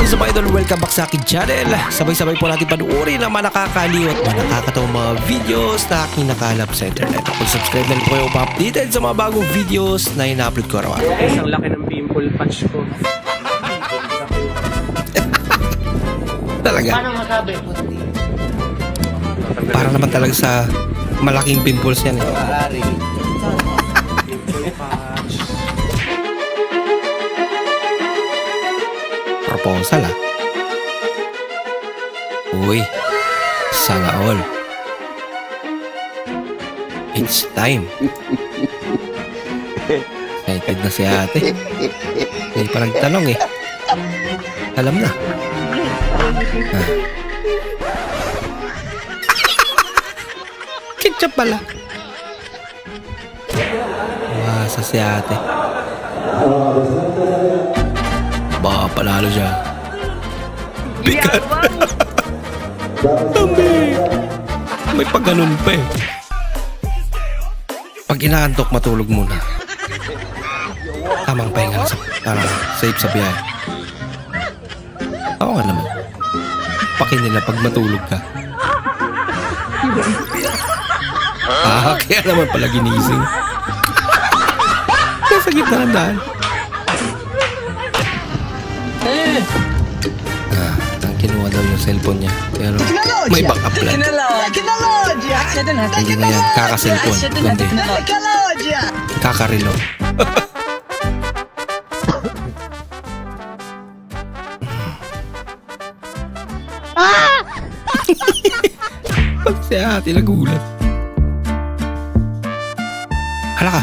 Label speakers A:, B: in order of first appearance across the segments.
A: What's up idol? Welcome back sa akin channel. Sabay-sabay po natin panuorin ang mga nakakaliw at mga nakakatawang mga videos na aking nakalap sa internet. Kung subscribe na rin po kayo pa-updated sa mga bagong videos na ina-upload ko araw-araw.
B: Isang laki ng pimple patch ko.
A: Talaga?
C: Paano masabi?
A: Para naman talaga sa malaking pimples yan.
C: Maaari.
B: Pimple patch.
A: Proposal Uy, sana all. It's time. Excited na si ate. Hindi pa nagtanong eh. Alam na. Ketchup pala. Masa si ate. Baka panalo siya. Bigat. Dami. May pagganon pa eh. Pag inaantok, matulog muna. Tamang pahinga sa para safe sa biyahe. Ako nga naman. Pakin nila pag matulog ka. Kaya naman pala ginising. Kaya sa gitna ng daan. Ang kinuha daw yung cellphone niya. Pero may backup plan. Hindi na yan kaka-cellphone, kundi kaka-reload. Pag si ate nagulat. Hala ka.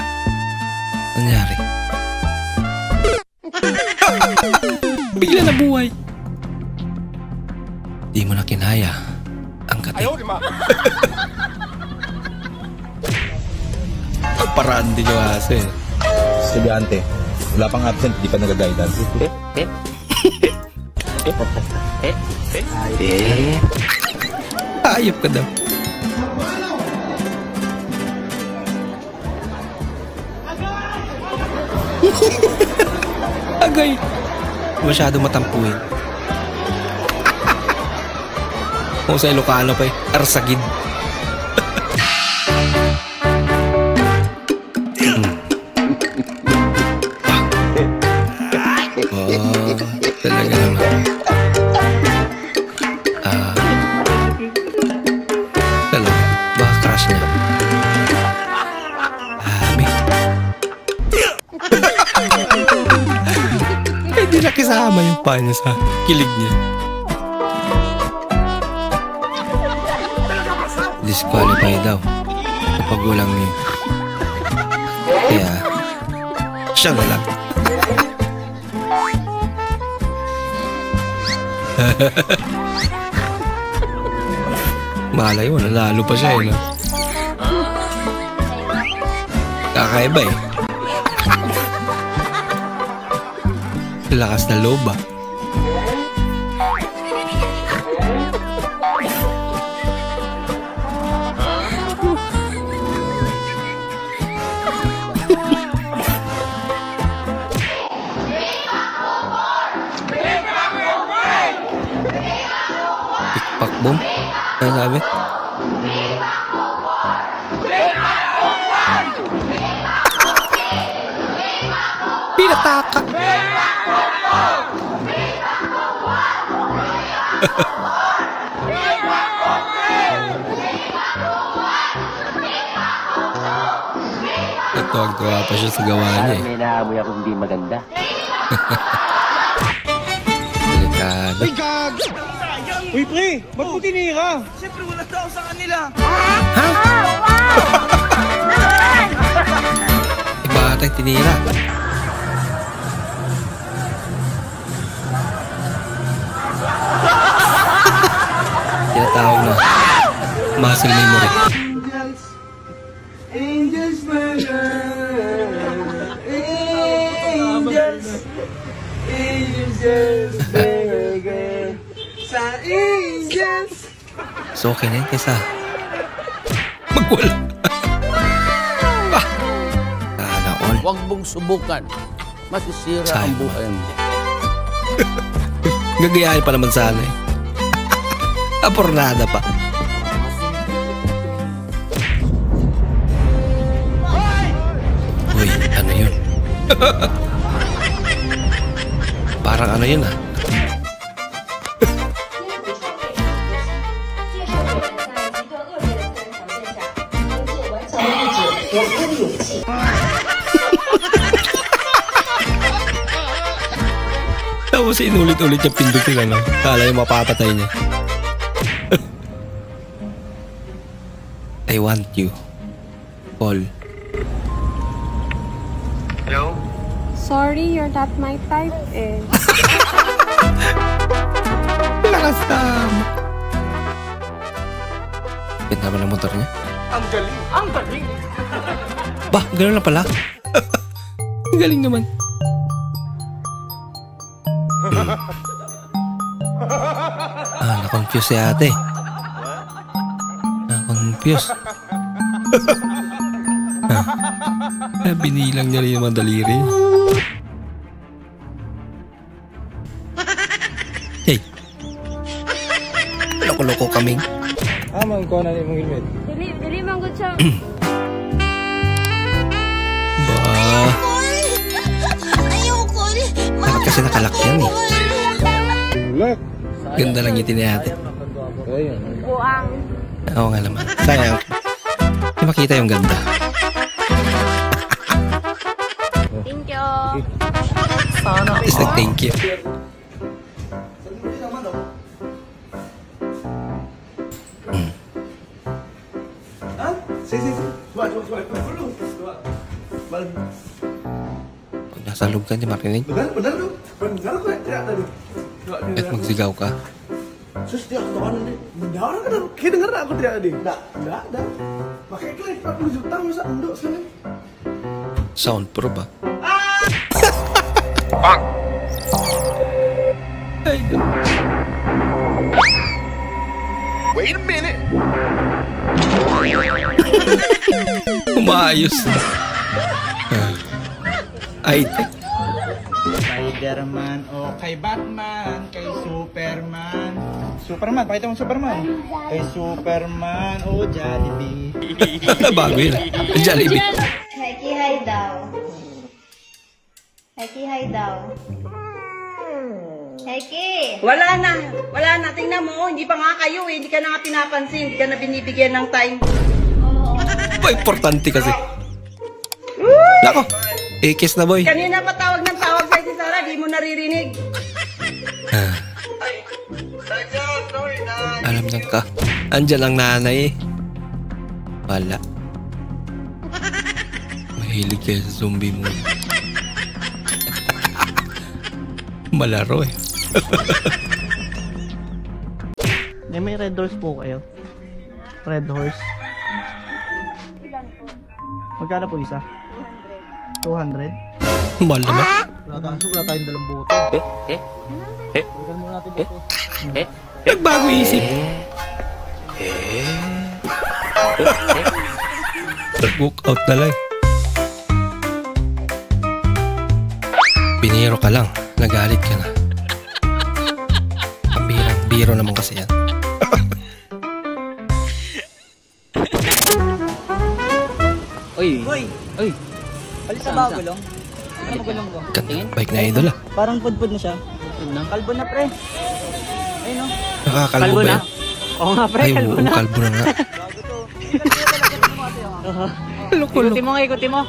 A: Nangyari? Bigla na buhay. Di mo na kinaya ang kati. Ang paraan din yung aso eh.
D: Estudyante, wala pang absent, di pa nag-guidance.
A: Ayop ka daw. Agay. Masyado matampuin. Kung sa Ilocano pa eh, arsagid. Oh, talaga naman. Talaga, baka crush niya. Hindi nakisama yung pa niya sa kilig niya. Disqualify daw kapag walang niya. Kaya siya na lang. Malay mo, nanalo pa siya eh, no? Kakaiba eh. Lakas na loob ah. Pikpak boom? Ano sabi? Pinataka! Natuwag-tuwa pa siya sa gawa niya eh.
C: May naamoy ako hindi maganda.
A: Delikado.
E: Uy, pre! Ba't mo tinira?
B: Siyempre wala tao sa kanila.
A: Ha? Iba atang tinira. Tinatawag na muscle memory.
E: Angels, burger. Sa angels.
A: So okay na yun kaysa magwala. Sana all.
F: Huwag mong subukan. Masisira ang
A: Sayang.
F: buhay mo.
A: Gagayahin pa naman sana eh. Apornada pa. Uy, ano yun? Parang ano yun ah. Tapos inulit-ulit yung pindutin ano. Kala yung mapapatay niya. I want you. Paul.
B: Hello?
C: Sorry, you're not my type eh.
A: Lakas tama. Bakit naman ang motor niya?
B: Ang galing! Ang galing!
A: Bah, gano'n na pala. Ang galing naman. Na-confuse si ate. Na-confuse. Binilang niya rin yung mga daliri. Hey. Loko-loko kaming.
E: Amang ko na mong helmet.
C: Dili man gud siya.
A: Bah. Bakit kasi nakalak yan eh.
E: Look.
A: Ganda lang yung ate.
E: Ayun.
C: Buang.
A: Oo nga naman. Sayang. Hindi makita yung ganda.
C: Thank you.
A: It's like thank you. Kung nasa loob ka, di marinig. At magsigaw ka.
F: Sus, dia aku tahu nih. Mendarat kan? Kayak denger aku tidak ada. Enggak ada. Makanya kalian 40 juta masa endok sekali.
A: Soundproof ba?
F: Wait a minute.
A: Umayos. Ay,
E: Spider-Man o kay Batman, kay Superman. Superman, pakita mo Superman. Kay Superman o Jollibee.
A: bago yun. Jollibee.
G: Heki, hi daw. Heki, hi daw. Heki!
H: Wala na. Tingnan mo, hindi pa nga kayo eh. Hindi ka na nga pinapansin. Hindi ka na binibigyan ng time.
A: Importante kasi. Nako, kiss na boy.
H: Kanina pa tawag ng tawag sa'yo si Sarah, di mo naririnig.
A: Alam niya ka. Andyan ang nanay eh. Wala. Mahilig kayo sa zombie mo. Malaro eh.
B: May red horse po kayo. Red horse. Magkano po isa? 200.
A: Mahal naman.
E: Wala tayong dalang boto.
A: Nagbago isip. Nag-book out na lang. Biniro ka lang. Nagalit ka na. Biro naman kasi yan.
I: Uy! Alis sa bago gulong? Ano gulong ko?
A: Ganda, bike na idol ah.
I: Parang pudpud na siya. Kalbo na pre. Ayun o.
A: Nakakalbo ba yan?
I: Oo nga pre,
A: Ay,
I: kalbo
A: oo,
I: na.
A: kalbo na nga.
I: Ikuti mo.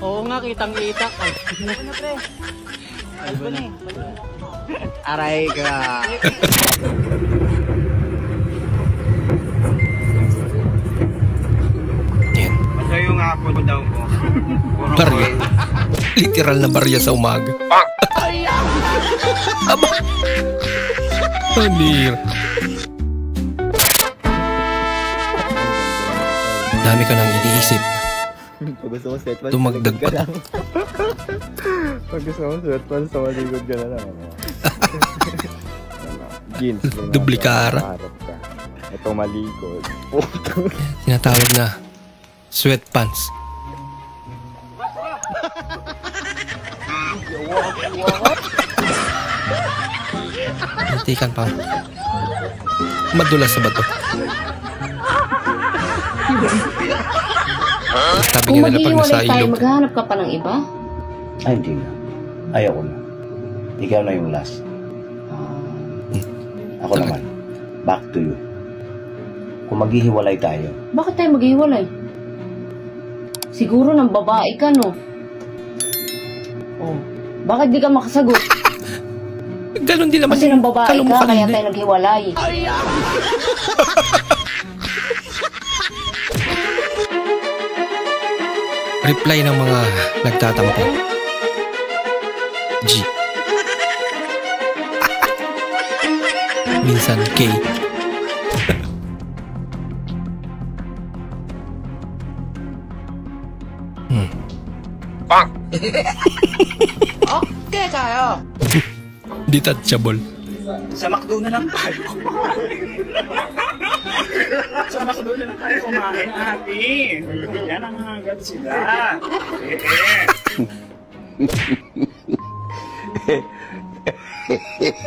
I: Oo nga, kitang-kita. Kalbo na pre. Kalbo na eh. Aray ka.
A: Yan.
E: Masaya yung hapon daw ko.
A: Barya. Literal na barya sa umaga. Aba. Anir. Dami ka nang iniisip.
E: Pag gusto mo sweatpants,
A: Tumagdag pa.
E: Pag gusto mo sweatpants, sa maligod ka na lang. Jeans.
A: Dublikara.
E: Ito maligod.
A: Tinatawag na sweatpants. Antikan pa. Madulas sa bato. Sabi nga nila pag nasa ilog.
G: Maghanap ka pa ng iba?
J: Ay, hindi na. Ayaw ko na. Ikaw na yung last. Ako naman. Back to you. Kung maghihiwalay tayo.
G: Bakit tayo maghiwalay? Siguro ng babae ka, no? Oh. Bakit di ka makasagot?
A: Ganon din naman.
G: Kasi ng babae ka, kaya tayo naghiwalay.
A: Reply ng mga nagtatampo. G. Minsan K. Pang!
H: Okay tayo.
A: Detachable.
E: Sa McDo na lang tayo. Sa McDo na lang tayo kumain, ate. Yan ang agad sila.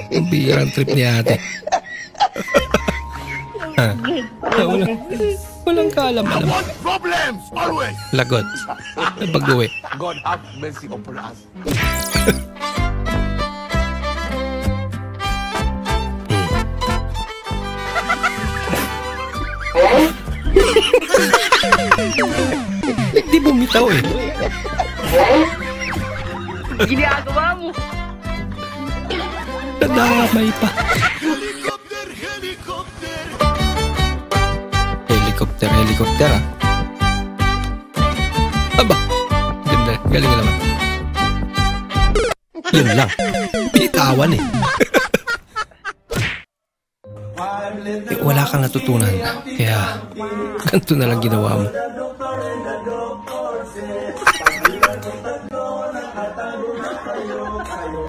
A: Ang birang trip ni ate. Walang kaalam-alam. Lagot. Pag-uwi.
K: God have mercy upon us.
A: Di bumitaw eh.
I: Ginagawa mo.
A: Nadamay pa. Helicopter ah. Aba, ganda, galing naman. Yun lang. Binitawan eh. Wala kang natutunan. Kaya, ganito na lang ginawa mo.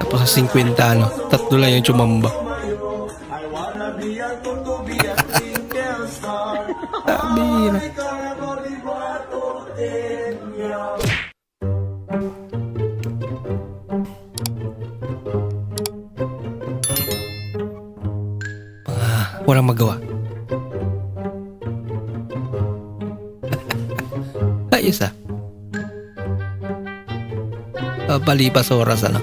A: Tapos sa 50 ano, 3 lang yung tsumamba. Sabira. Walang magawa. Ayos ah. Palipas oras ano.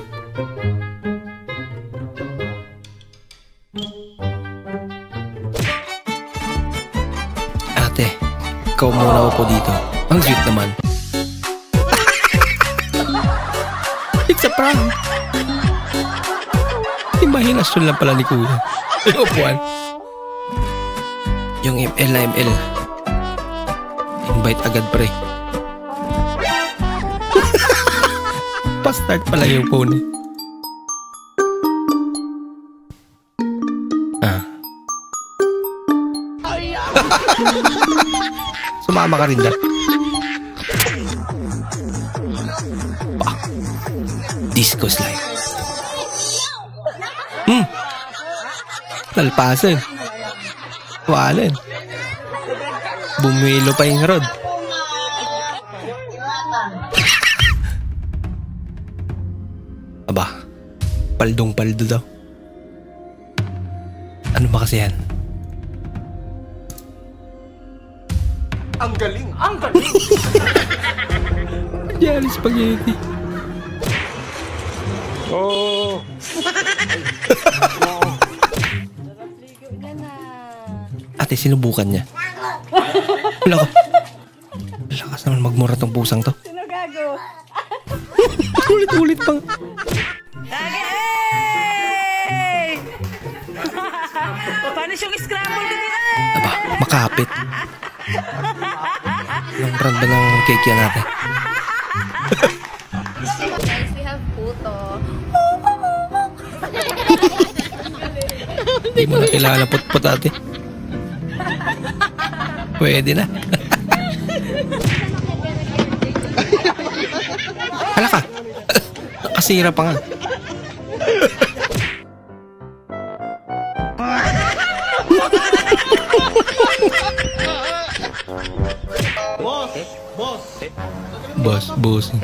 A: Ate, ikaw muna upo dito. Ang sweet naman. It's a prank. Imahinasyon lang pala ni Kuya. Yung upuan. Yung ML na ML. Invite agad pre. Pa-start pala yung phone eh. Sumama ka rin dyan. Disco slide. Talpasan. Walan. Bumilo pa yung rod. Aba, paldong-paldo daw. Ano ba kasi yan?
K: Ang galing! Ang galing!
A: Jelly spaghetti.
K: Oh!
A: Ate, sinubukan niya. Wala ko. Lakas naman magmura tong pusang to.
H: Sino gago?
A: Ulit-ulit pang.
H: Hey! Paano siyang scramble ka nila?
A: Aba, makapit. Yung brand ba ng cake yan natin?
C: Guys, we have puto.
A: Hindi mo na kilala put-put ate. Pwede na. Hala ka. Nakasira pa nga. Boss.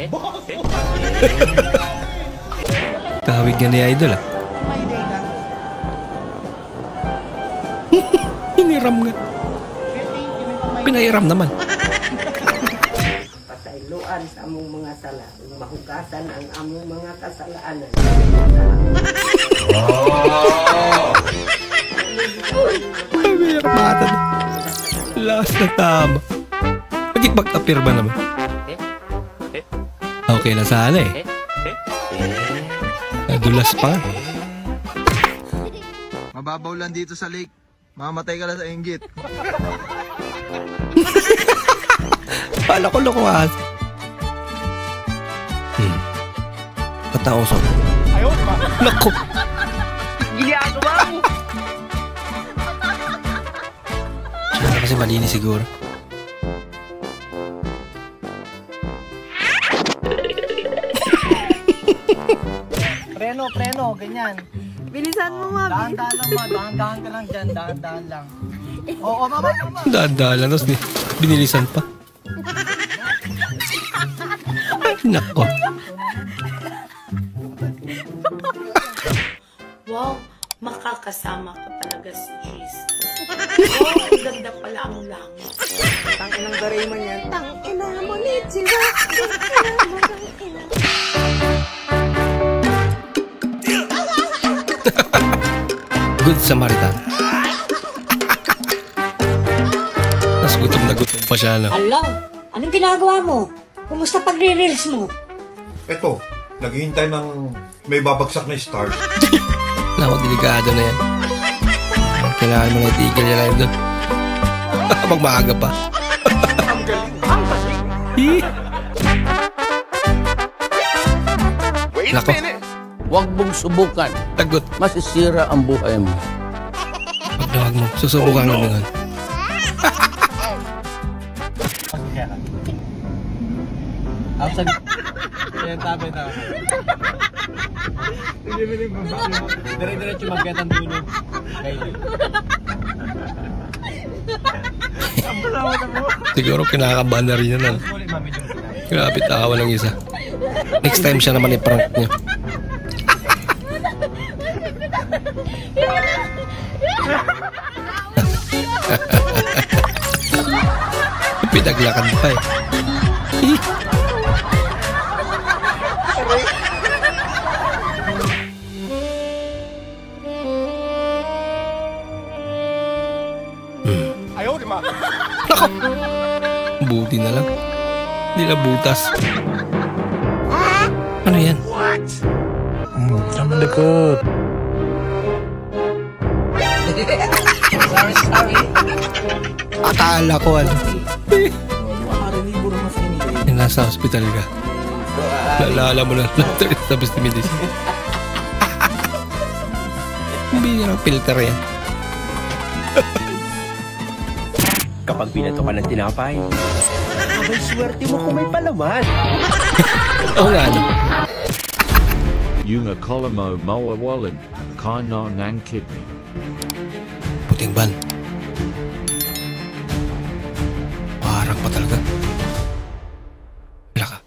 A: Tawag yan ni Idol ah. Hiniram nga. Pinahiram naman.
H: Pasayloan sa among mga sala, mahugasan ang among mga kasalaanan.
A: Pinahiramatan. Last na tama. Nagipag-apirma naman. Okay na sana eh. Nadulas pa.
E: Mababaw lang dito sa lake. Mamatay ka lang sa inggit.
A: Pala ko lukuhan. Pataosok.
E: Ayaw, ma.
A: Naku.
I: Ginagawa mo.
A: Siya kasi malinis siguro.
I: Preno, ganyan.
C: Bilisan mo, ma.
I: Dahan-dahan lang, ma. Dahan-dahan ka lang dyan. Dahan-dahan lang. Oo, mama.
A: Daan-daan, tapos binilisan pa. Ay, nako.
L: Wow, makakasama ko talaga si Cheese. Oh, ang ganda pala ang langit.
H: Tangin ng Doraemon yan.
C: Tangina mo ni Chira. Tangina mo, tangina.
A: Good Samaritan. Tapos gutom na gutom pa siya, no?
L: Hello, anong ginagawa mo? Kumusta pagre-reels mo?
M: Eto, naghihintay ng may babagsak na stars.
A: Naku, delikado na yan. Kailangan mo na itigil niya lang doon. Habang maaga pa.
K: Ang galing! Ang galing! Wait a minute!
N: Huwag mong subukan.
A: Tagot.
N: Masisira ang buhay mo.
A: Huwag mo. Susubukan mo naman.
I: Ako sa... Kaya tabi na. Dire-diretso magkatang dulo.
A: Siguro kinakabahan na rin yan. Grabe tawa ng isa. Next time siya naman i-prank niya. Pinaglakad pa eh.
K: Ayaw, di ma.
A: Nako! Buti na lang. Hindi na butas. Ano yan?
K: What?
A: Sama likod. Akala ko ano. Nasa hospital ka. Naalala mo na tapos timidis. Hindi na filter yan.
J: Kapag binato ka ng tinapay, abay swerte mo kung may palaman.
A: Oo nga, ano?
O: Yung akala mo mawawalan ka na ng kidney.
A: Puting ban. Parang pa talaga. Wala ka.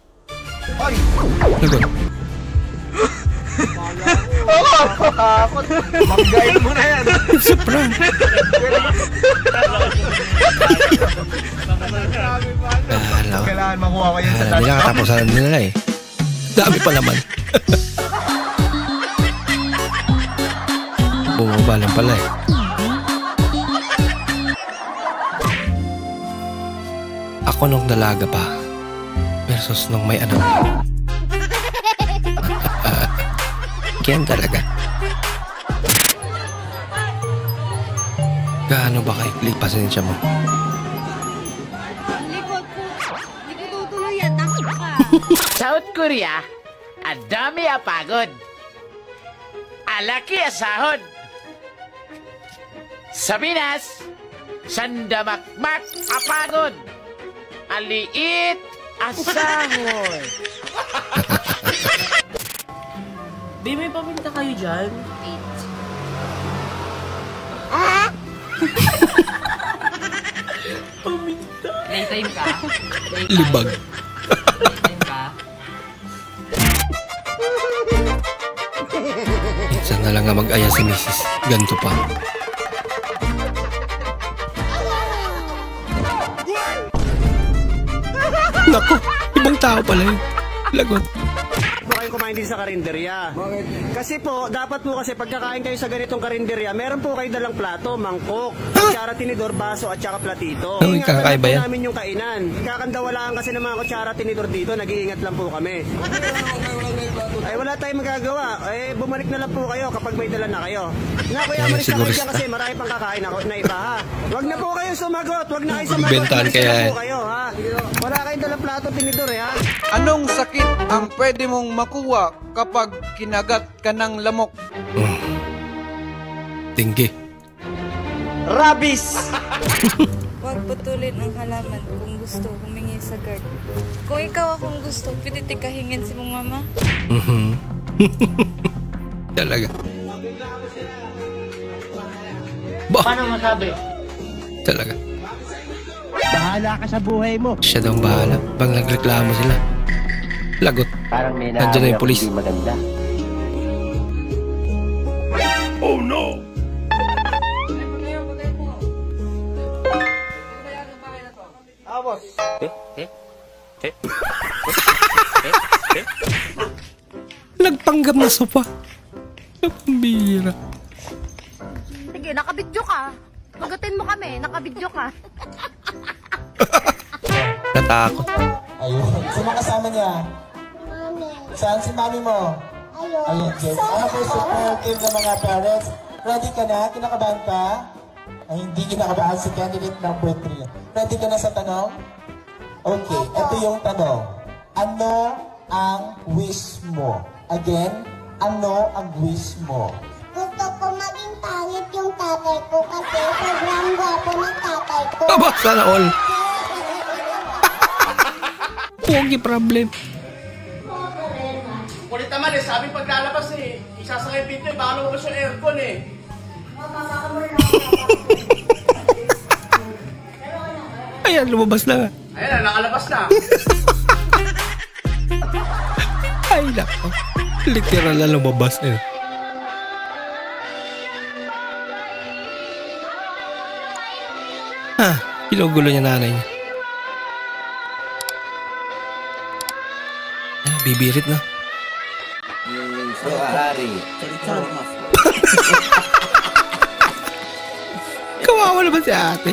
E: Ay!
A: Lagot.
E: Mag-guide mo na yan.
A: It's a prank.
E: Kailangan makuha ko yan sa
A: Hindi na katapusan nila eh. Dami pa naman. Bumaba lang pala eh. Ako nung dalaga pa versus nung may anak. Kaya talaga. Gaano ba kaikli pasensya mo?
C: Likod po. Hindi ko tutuloy yan. Takot ka.
P: South Korea, ang dami apagod. Alaki asahod. Sa Pinas, sandamakmak apagod. Aliit asahod.
L: Babe, may paminta kayo dyan? Paminta. Playtime ka?
A: Libag.
L: Playtime ka?
A: Minsan na lang nga mag-aya si Mrs. Ganto pa. Nako, ibang tao pala yun. Lagot.
Q: Po kayo kumain din sa karinderya. Kasi po, dapat po kasi pagkakain kayo sa ganitong karinderya, meron po kayo dalang plato, mangkok, kutsara, tinidor, baso at saka platito.
A: Ay, kakaiba yan.
Q: Namin yung kainan. Kakandawalaan kasi ng mga kutsara, tinidor dito, nag-iingat lang po kami. Ay wala tayong magagawa. Eh bumalik na lang po kayo kapag may dala na kayo. Na Kuya Maris na kayo kasi marami pang kakain ako na iba ha. Wag na po kayo sumagot. Wag na kayo sumagot.
A: Bentahan kaya
Q: po kayo ha. Wala kayong dalang plato, tinidor ha.
R: Anong sakit ang pwede mong makuha kapag kinagat ka ng lamok?
A: Tinggi.
Q: Rabies!
C: Huwag putulin ang halaman kung gusto humingi sa guard. Kung ikaw akong gusto, pwede tikahingin si mong mama?
A: Talaga.
I: Paano masabi?
A: Talaga.
I: Bahala ka sa buhay mo.
A: Siya daw ang bahala. Pag nagreklamo sila. Lagot.
J: Parang may
A: nandiyan na yung pulis.
J: maganda.
A: Oh no!
Q: Boss.
A: Nagpanggap na sopa. Napambira.
C: Sige, nakabidyo ka. Pagatin mo kami, nakabidyo ka.
A: Natakot.
S: Ayun. Sino kasama niya?
C: Mami.
S: Saan si mami mo? Ayun, Jess. Ano po supportive ng mga parents? Ready ka na? Kinakabahan ka? Ay, hindi kinakabahan si candidate number 3. Ready ka na sa tanong? Okay, ito yung tanong. Ano ang wish mo? Again, ano ang wish mo?
C: Gusto ko maging pangit yung tatay ko kasi sobrang gwapo ng tatay ko.
A: Aba, sana all. Pogi problem.
K: Kulit naman eh, sabi paglalabas eh, isasakay pinto eh, baka lumabas yung aircon eh.
A: Ayan, lumabas na nga.
K: Ayan, nakalabas na.
A: Ay, nako. Literal na lumabas eh. Pinugulo niya nanay niya. Bibirit na. Kawawa naman si ate.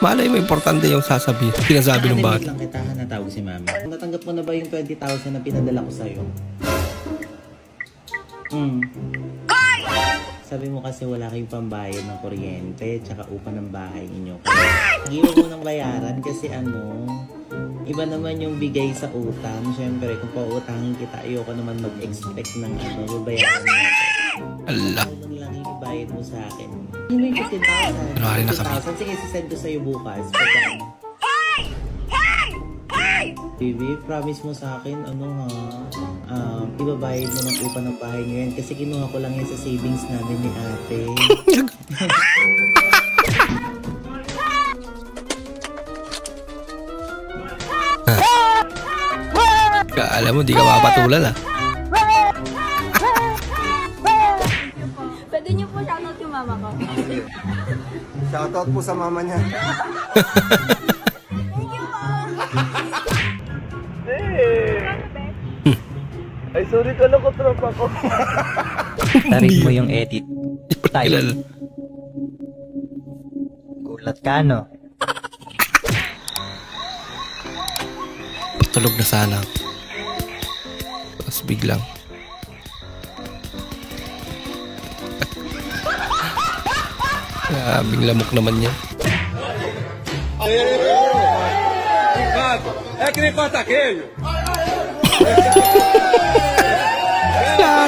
A: Malay mo, importante yung sasabihin. Pinasabi ng bata.
T: Lang kita natawag si mama. Natanggap mo na ba yung 20,000 na pinadala ko sa'yo? Sabi mo kasi wala kayong pambayad ng kuryente tsaka upa ng bahay ninyo. Kaya iwan mo ng bayaran kasi iba naman yung bigay sa utang. Siyempre, kung pautangin kita, ayoko naman mag-expect ng babayaran natin.
A: Allah.
T: Ano lang yung ibayad mo sa akin? Hindi mo yung 15,000. 15,000. Sige, sisend ko sa'yo bukas. Baby, promise mo sa akin, ibabayad mo ng upa ng bahay niyo yan kasi kinuha ko lang yan sa savings namin ni ate.
A: Alam mo, di ka mapatulan
C: Pwede niyo po shoutout yung mama ko.
Q: Shoutout po sa mama niya.
B: Ay, sorry ka lang ko, tropa ko.
T: Tarik mo yung edit. Tayo. Gulat ka, no?
A: Tulog na sana. Tapos biglang. Grabing lamok naman yan.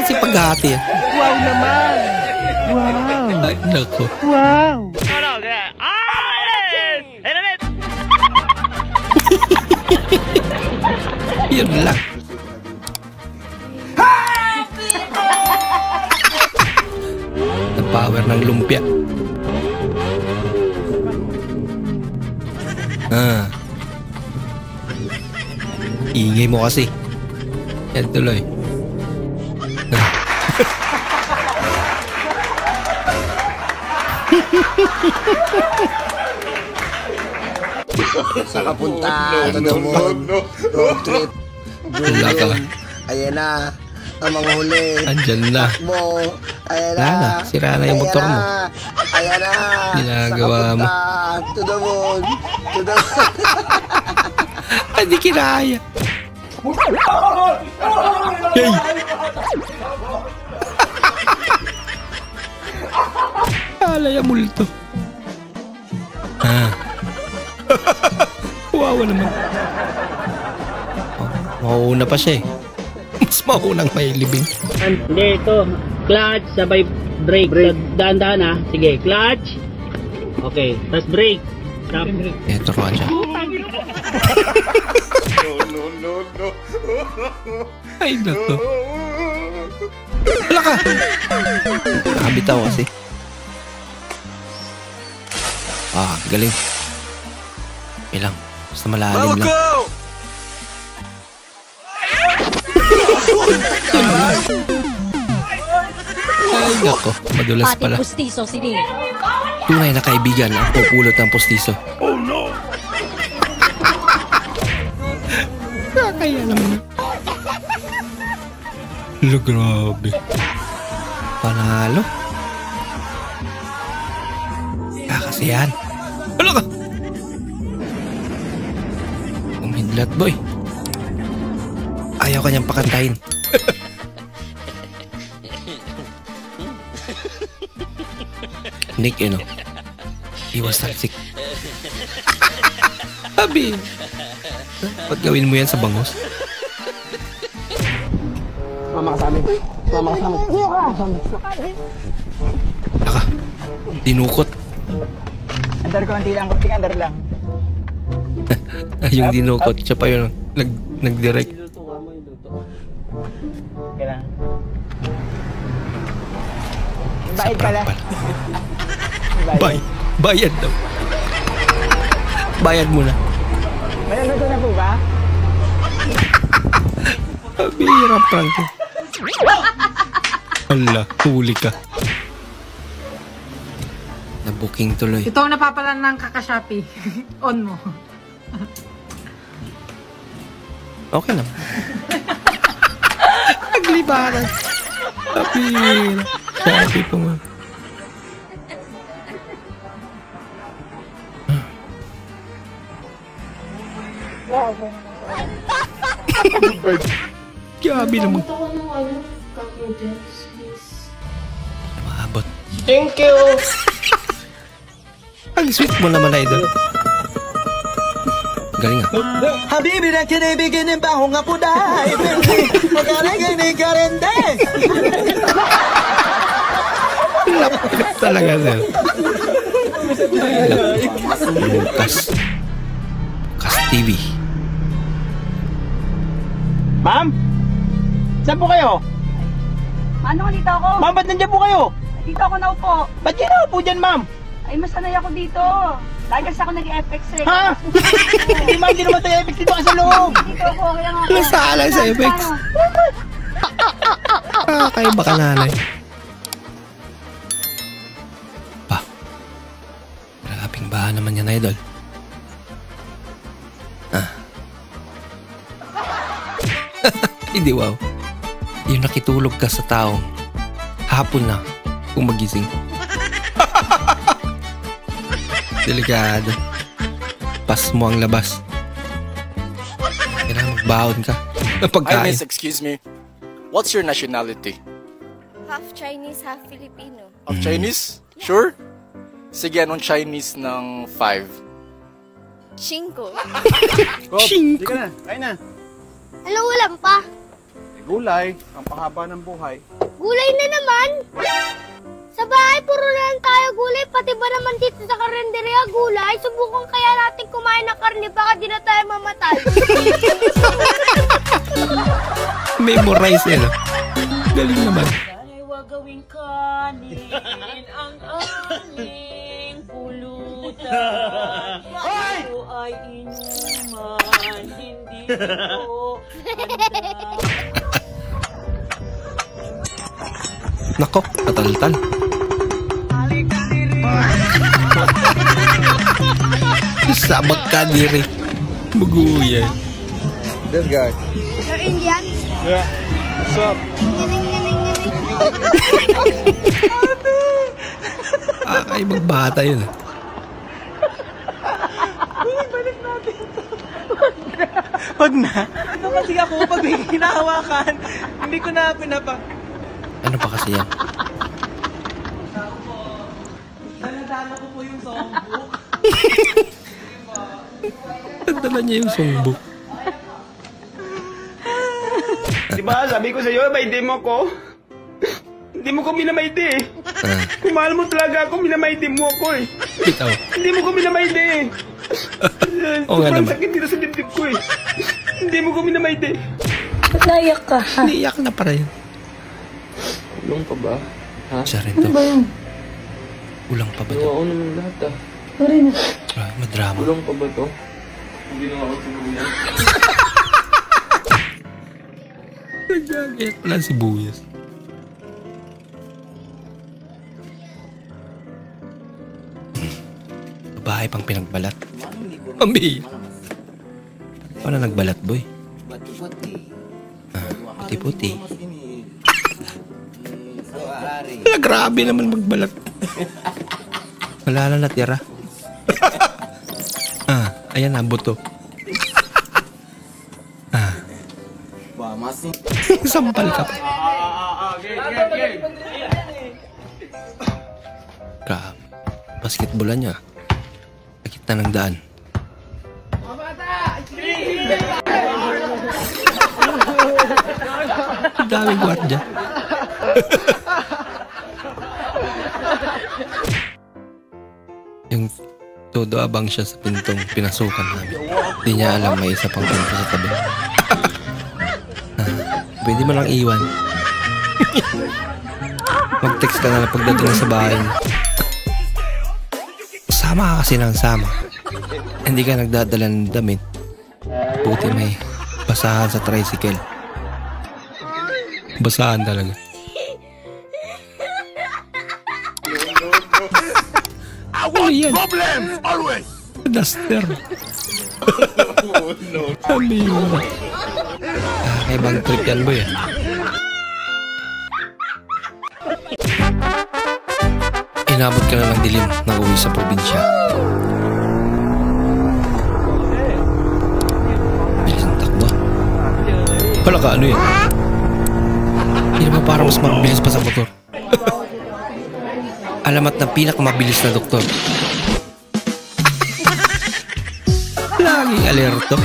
A: Si paghati.
B: Wow naman! Wow!
A: Ay, nako.
B: Wow!
A: Yun lang. Ang power ng lumpia. Ingay mo kasi. Yan tuloy.
U: Sa kapunta, road trip. Julong. Ayan na, ang mga huli.
A: Andyan na.
U: Takbo. Ayan
A: Wala na, sira na yung motor mo.
U: Ayan na.
A: Ginagawa mo.
U: To the moon. To the
A: Hindi kinaya. Yay! Alay ang multo. Wawa naman. Mauuna pa siya eh. Mas maunang may libing.
I: Hindi, ito. Clutch, sabay brake. Dahan-dahan ha. Sige, clutch. Okay, tapos brake. Stop.
A: Ito ko siya.
K: No.
A: Ay, nato. Wala ka! Nakabitaw kasi. Galing. Ilang. Basta malalim lang. Ay, nako. Madulas pala. Tunay na kaibigan ang pupulot ng postiso. Oh no! Kaya naman. Grabe. Panalo. Kasi yan. Wala ka! Umidlat boy. Ayaw kanyang pakantahin. Nick, no? Iwas talsik. Sabi. Ba't gawin mo yan sa bangos?
U: Mama ka sa amin. Mama ka sa amin.
A: Aka. Dinukot.
E: Andar ko ang tilang. Kunting andar lang.
A: Yung dinukot. Siya pa yun. Nag-direct.
E: Kailan? Bayad pala.
A: Bayad daw. Bayad muna.
E: Bayad na po ba?
A: Bihirap prank. Hala, huli ka. Na-booking tuloy.
V: Ito ang napapalan ng kaka-Shopee. On mo.
A: Okay naman. Naglibaran. Shopee po nga. Gabi naman. Maabot.
U: Thank you.
A: Ang sweet mo naman, idol. Galing ah.
U: Habibi na kinibigin ba ako nga po dahil magkaragay ni Karende.
A: Lapit talaga, sir. Lucas TV.
E: Ma'am? Saan po kayo?
H: Ano, dito ako?
E: Ma'am, ba't nandiyan po kayo?
H: Dito ako naupo.
E: Ba't kayo naupo dyan, ma'am?
H: Ay, masanay ako dito. Lagi kasi ako nag-FX eh.
E: Ha? Hindi ma'am, di naman tayo FX dito ka sa loob.
H: Dito ako, kaya nga.
A: Nasaalay sa FX. Kayo baka nanay. Pa. Malaping bahan naman yan, idol. Hindi, wow. Yung nakitulog ka sa taong hapon na kung magising. Delikado. Pas mo ang labas. Kailangan magbaon ka.
W: Hi, miss, excuse me. What's your nationality?
C: Half Chinese, half Filipino.
W: Half Chinese? Sure? Sige, anong Chinese ng 5?
C: 5.
E: Hindi ka na. Kain na.
C: Anong ulam pa?
E: Gulay. Ang pahaba ng buhay.
C: Gulay na naman! Sa bahay, puro lang tayo gulay. Pati ba naman dito sa karinderya gulay? Subukan kaya natin kumain ng karne. Baka di na tayo mamatay.
A: Memorize yan. Galing naman.
L: Huwag gawing kanin ang aming pulutan. Ito ay inuman, hindi ito
A: Nako, katal-tal. Sabag ka diri. Buguyan.
E: This guy.
C: You're Indian?
E: Yeah. What's up?
A: Ay, magbata yun.
U: Balik natin. Wag na. Ano kasi ako pag may hinahawakan, hindi ko na pinapa...
A: Ano pa kasi yan?
U: Daladala ko po yung songbook.
A: Nagdala niya yung songbook.
U: Diba, sabi ko sa'yo, maide mo ko. Hindi mo ko minamaide eh. Kung mahal mo talaga ako, minamaide mo ako eh.
A: Bitaw.
U: Hindi mo ko minamaide eh.
A: Oo nga naman.
U: Sakit dito sa dibdib ko eh. Hindi mo ko minamaide.
L: Ba't naiyak ka?
A: Naiyak na pa rin.
U: Ulong pa ba? Ha?
A: Siya rin to.
L: Ano ba yun?
A: Ulang pa ba to?
U: Oo naman lahat ah.
L: Sorry na.
A: Ah, madrama.
U: Ulong pa ba to? Hindi na ako sumulong.
A: Nagagayat pala si Buyas. Bahay pang pinagbalat. Pambi. Paano nagbalat, boy? Puti-puti. Grabe naman magbalat. Wala na natira. Ayan na, buto. Sampal ka pa. Grabe. Basketballan niya. Nakita ng daan. Ang daming gwardiya. Yung todo abang siya sa pintong pinasukan namin. Hindi niya alam may isa pang pinto sa tabi. Pwede mo lang iwan. Mag-text ka na lang pagdating sa bahay. Sama ka kasi ng sama. Hindi ka nagdadala ng damit. Buti may basahan sa tricycle. Basahan talaga.
K: I want problems always.
A: Duster. Sabi mo. Ibang trip yan, boy. Inabot ka na ng dilim na uwi sa probinsya. Bilis ang takbo. Wala ka, ano yan? Hindi naman parang mas mabilis pa sa motor. Alamat ng pinakamabilis na doktor. Laging alerto.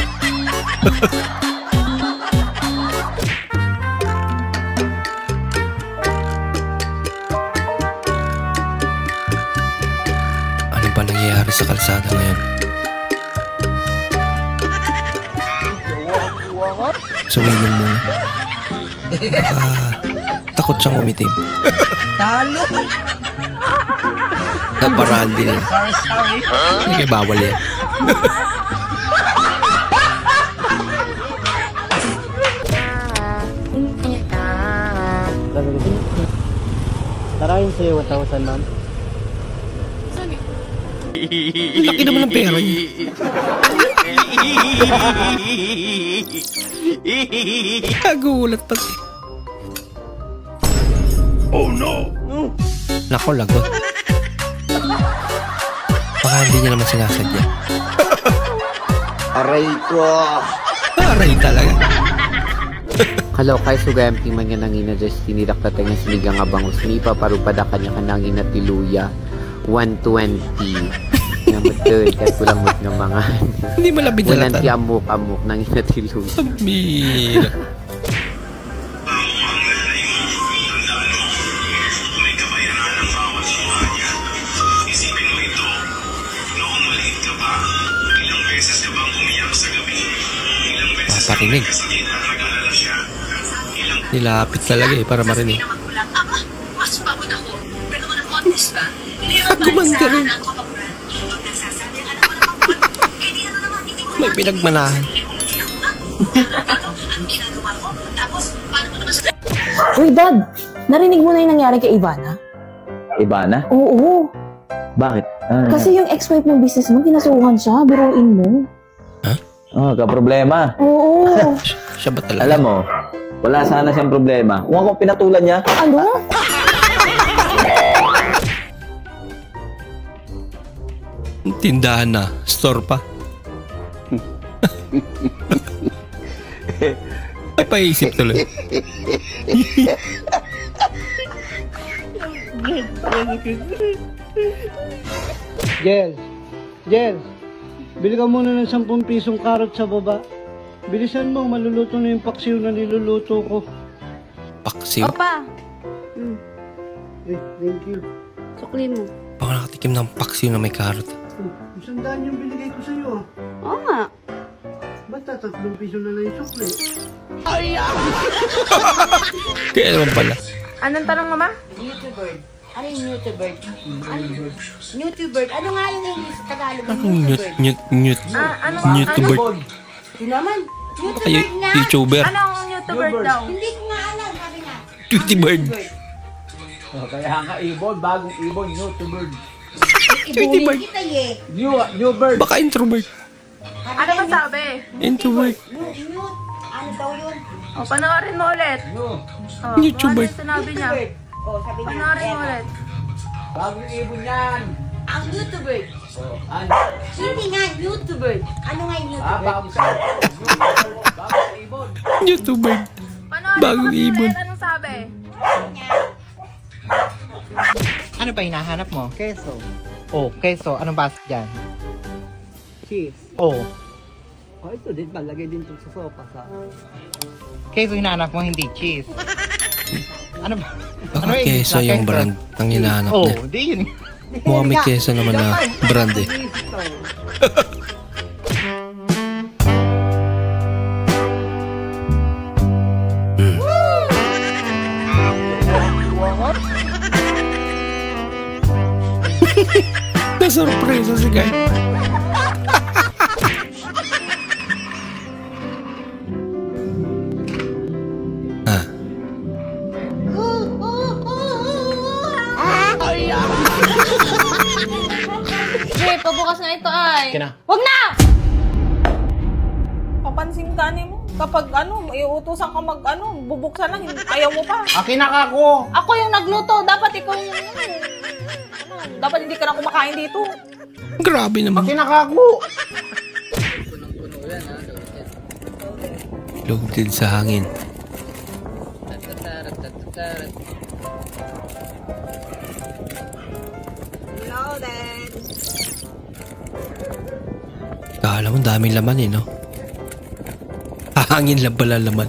A: Ano ba nangyayari sa kalsada ngayon? Sumilong muna. Takot siyang umitim.
U: Talo!
A: Naparaan din. Hindi kayo bawal yan.
B: Tarahin sa'yo 1,000, ma'am.
A: Laki naman ng pera niya. Nagulat pati.
K: Oh no!
A: Nako, lagot. Baka hindi niya naman sinasadya.
U: Aray ko!
A: Aray talaga.
D: Kalau kay sugayam man nga nangina Justin nidaktatay nga sinigang abang usmipa parupada kanya kanangin na tiluya 120 nga betul kay kulamot nga mga
A: hindi malapit na
D: walang tiamok-amok nangin na tiluya
A: Mira. Paparinig. Nilapit talaga eh para marinig. Gumanda rin. May pinagmanahan.
L: Uy, Dad! Narinig mo na yung nangyari kay Ivana?
F: Ivana?
L: Oo.
F: Bakit? Kasi yung ex-wife ng business mo, kinasuhan siya, biruin mo.
G: Oh, ka-problema.
F: Oo.
A: Siya ba talaga?
G: Alam mo, wala sana siyang problema. Kung ako pinatulan niya.
F: Ano?
A: Tindahan na. Store pa. Ay, paisip tuloy.
M: Jel, bili ka muna ng 10 pisong karot sa baba. Bilisan mo, maluluto na yung paksiw na niluluto ko.
A: Paksiw?
C: Opa.
M: Thank you.
C: Sukli mo.
A: Baka nakatikim ng paksiw na may karot.
M: 100 yung binigay ko sa'yo.
C: Oo nga.
M: Ba't 3 piso na lang yung sukli?
A: Kaya naman pala.
V: Anong tanong, Mama?
C: YouTuber. Ano yung YouTuber? YouTuber. Ano nga yung English sa Tagalog?
A: YouTuber.
C: Di naman.
A: Ay, YouTuber.
V: Ano ang YouTuber daw?
C: Hindi ko nga alam. Sabi nga.
A: YouTuber.
I: Kaya nga ibon, bagong ibon, YouTuber.
C: Ibulin kita
I: New bird.
A: Baka introvert.
V: Ano ba sabi?
A: Introvert.
C: Ano daw yun?
V: O, panoorin mo ulit.
A: YouTuber.
V: Ano sinabi niya? Panoorin mo ulit.
I: Bagong ibon yan.
C: Ang YouTuber. Hindi nga, YouTuber. Ano nga yung YouTuber?
I: Bagong ibon.
A: YouTuber. Bagong ibon.
V: Anong sabi?
B: Ano ba hinahanap mo? Keso. Oh, keso. Anong basa dyan?
M: Cheese.
B: Oh.
M: Oh, ito din, palagay din ito sa sopa sa...
B: Keso hinahanap mo, hindi cheese. Ano ba?
A: Baka keso yung brand ang hinahanap niya.
B: Oh, di yun.
A: Mukhang may keso naman na brand eh. Nasurpresa si Guy.
V: Pabukas na ito ay.
B: Kina.
V: Wag na!
X: Papansin ka mo. Kapag iuutosan ka bubuksan lang, ayaw mo pa.
B: Akin na ako.
X: Ako yung nagluto. Dapat ikaw yung dapat hindi ka na kumakain dito.
A: Grabe naman.
B: Akin na ako.
A: Loaded sa hangin.
X: Loaded.
A: Kala mo daming laman eh, no? Hangin lang pala laman.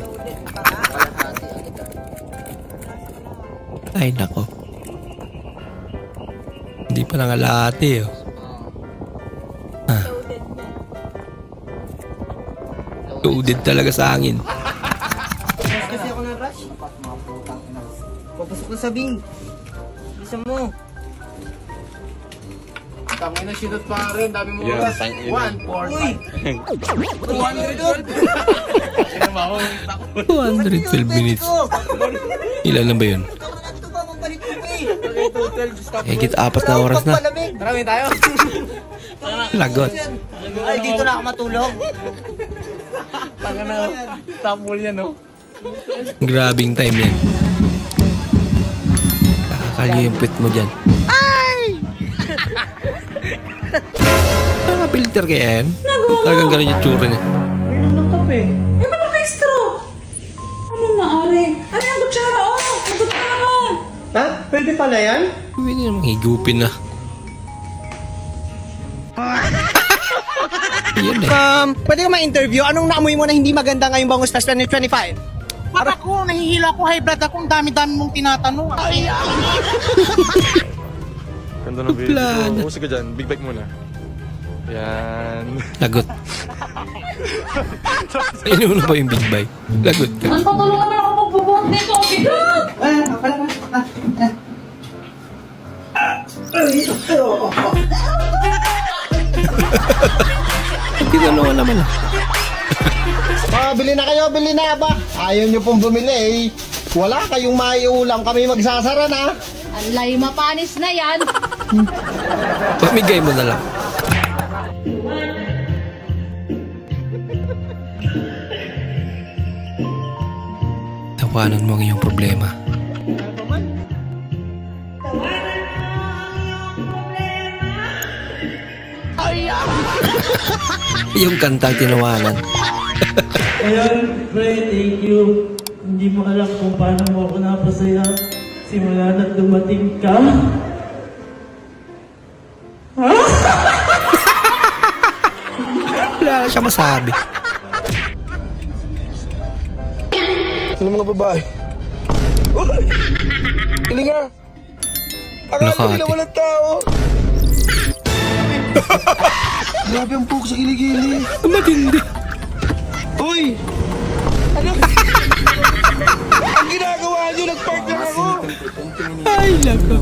A: Ay, nako. Hindi pa nangalahati, oh. Loaded talaga sa hangin.
B: Kasi ako na rush. Papasok na sa bing. Bisa mo.
K: Tangin na sinot pa rin, dami mo
B: Yeah,
K: oras.
B: thank you.
K: 1, 4, 5.
A: 212 minutes. Ilan na ba yun? Higit 4 na oras na.
K: Marami tayo.
A: Lagot.
B: Ay, dito na ako matulog.
K: Tanga na, sample yan, no?
A: Grabing time yan. Kakakali yung pit mo dyan. Nakapilter kaya yan? Talagang gano'n yung tsura niya.
X: Mayroon ng kape. Eh, malaki-straw. Ano naari? Ano yung kutsara? Oh, kutsara.
B: Ha? Pwede pala yan?
A: Pwede namang higupin na. Yan eh.
B: Pwede ka ma-interview? Anong naamoy mo na hindi maganda ngayong Bangus Fest 2025?
Y: Ba't ako? Nahihilo ako, high blood ako. Ang dami-dami mong tinatanong.
Z: Ganda ng video. Sige dyan, big bike muna. Yan.
A: Lagot. Inuuna pa yung big bike. Lagot ka.
X: Ang patulungan na ako magbubuhat dito. Ang bigat!
A: Tinanungan naman ah.
B: Bili na kayo, bili na ba? Ayaw nyo pong bumili eh. Wala kayong maiulam, kami magsasara na.
V: Alay, mapanis na yan.
A: Pamigay mo na lang. Tawanan mo ang iyong problema. Yung kantang tinawanan.
J: Ayan, pre, thank you. Hindi mo alam kung paano mo ako napasaya simula na dumating ka.
A: Wala na siya masabi.
N: Ano mga babae? Hindi nga. Akala nila walang tao. Grabe ang puk sa kiligili.
A: Matindi.
N: Uy! Ano? Ang ginagawa nyo, nag-park lang ako.
A: Ay, lako.